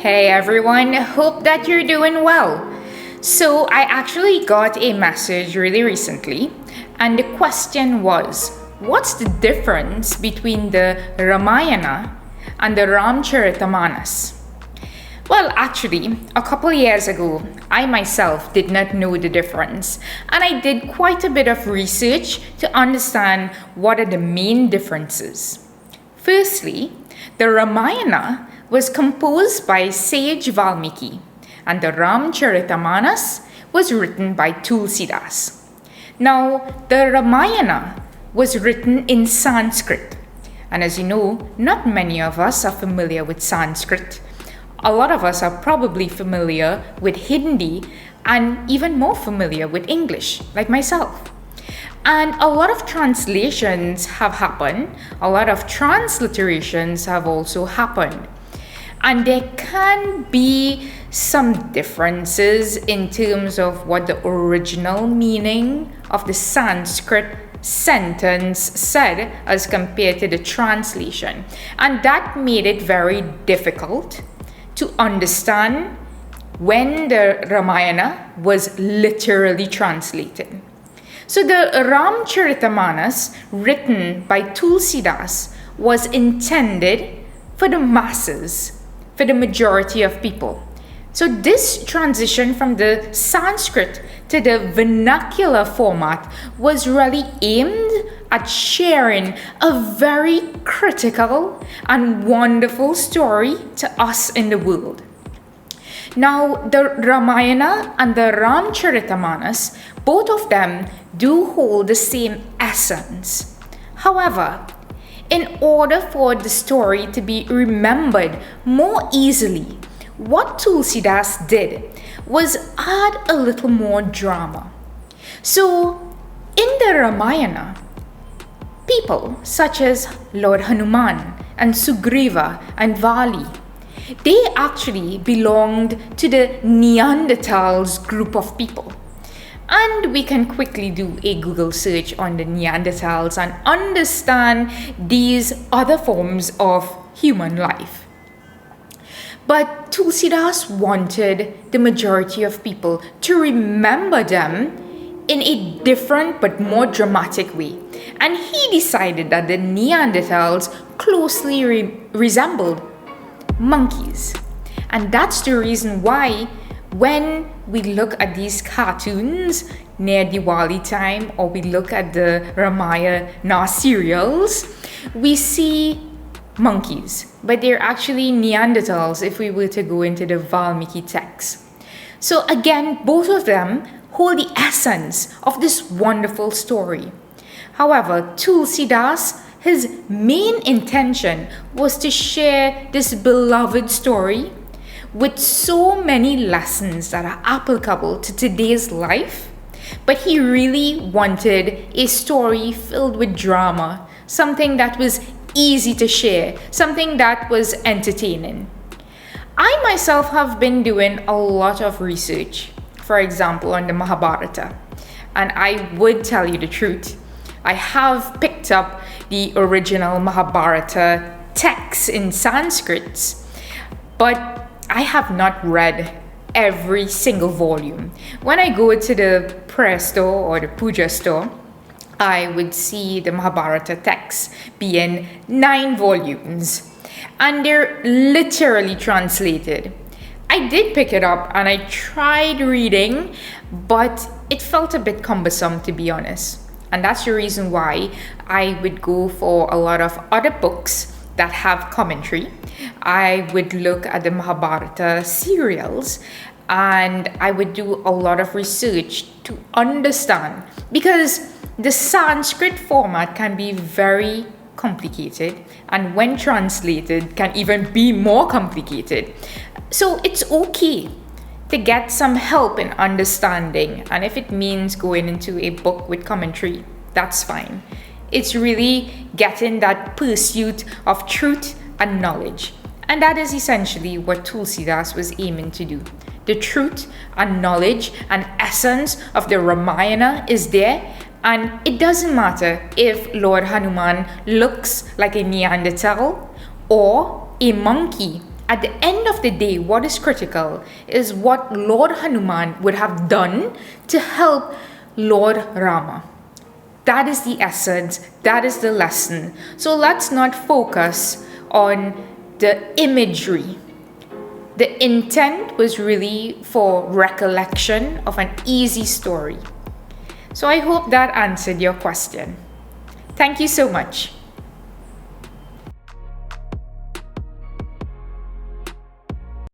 Hey everyone, hope that you're doing well. So, I actually got a message really recently, and the question was, what's the difference between the Ramayana and the Ramcharitamanas? Well, actually, a couple years ago, I myself did not know the difference, and I did quite a bit of research to understand what are the main differences. Firstly, the Ramayana was composed by sage Valmiki, and the Ramcharitamanas was written by Tulsidas. Now, the Ramayana was written in Sanskrit, and as you know, not many of us are familiar with Sanskrit. A lot of us are probably familiar with Hindi and even more familiar with English, like myself. And a lot of translations have happened, a lot of transliterations have also happened. And there can be some differences in terms of what the original meaning of the Sanskrit sentence said as compared to the translation. And that made it very difficult to understand when the Ramayana was literally translated. So the Ramcharitamanas, written by Tulsidas, was intended for the masses, for the majority of people. So this transition from the Sanskrit to the vernacular format was really aimed at sharing a very critical and wonderful story to us in the world. Now, the Ramayana and the Ramcharitamanas, both of them do hold the same essence. However, in order for the story to be remembered more easily, what Tulsidas did was add a little more drama. So, in the Ramayana, people such as Lord Hanuman and Sugriva and Vali, they actually belonged to the Neanderthals group of people. And we can quickly do a Google search on the Neanderthals and understand these other forms of human life. But Tulsidas wanted the majority of people to remember them in a different but more dramatic way. And he decided that the Neanderthals closely resembled monkeys. And that's the reason why when we look at these cartoons near Diwali time, or we look at the Ramayana serials, we see monkeys, but they're actually Neanderthals if we were to go into the Valmiki text. So again, both of them hold the essence of this wonderful story. However, Tulsidas, his main intention was to share this beloved story with so many lessons that are applicable to today's life, but he really wanted a story filled with drama, something that was easy to share, something that was entertaining. I myself have been doing a lot of research, for example, on the Mahabharata, and I would tell you the truth. I have picked up the original Mahabharata text in Sanskrit, but I have not read every single volume. When I go to the prayer store or the puja store, I would see the Mahabharata text being 9 volumes, and they're literally translated. I did pick it up and I tried reading, but it felt a bit cumbersome, to be honest. And that's the reason why I would go for a lot of other books that have commentary. I would look at the Mahabharata serials, and I would do a lot of research to understand, because the Sanskrit format can be very complicated, and when translated can even be more complicated. So it's okay to get some help in understanding, and if it means going into a book with commentary, that's fine. It's really getting that pursuit of truth and knowledge, and that is essentially what Tulsidas was aiming to do. The truth and knowledge and essence of the Ramayana is there, and it doesn't matter if Lord Hanuman looks like a Neanderthal or a monkey At the end of the day, what is critical is what Lord Hanuman would have done to help Lord Rama. That is the essence, that is the lesson. So let's not focus on the imagery. The intent was really for recollection of an easy story. So I hope that answered your question. Thank you so much.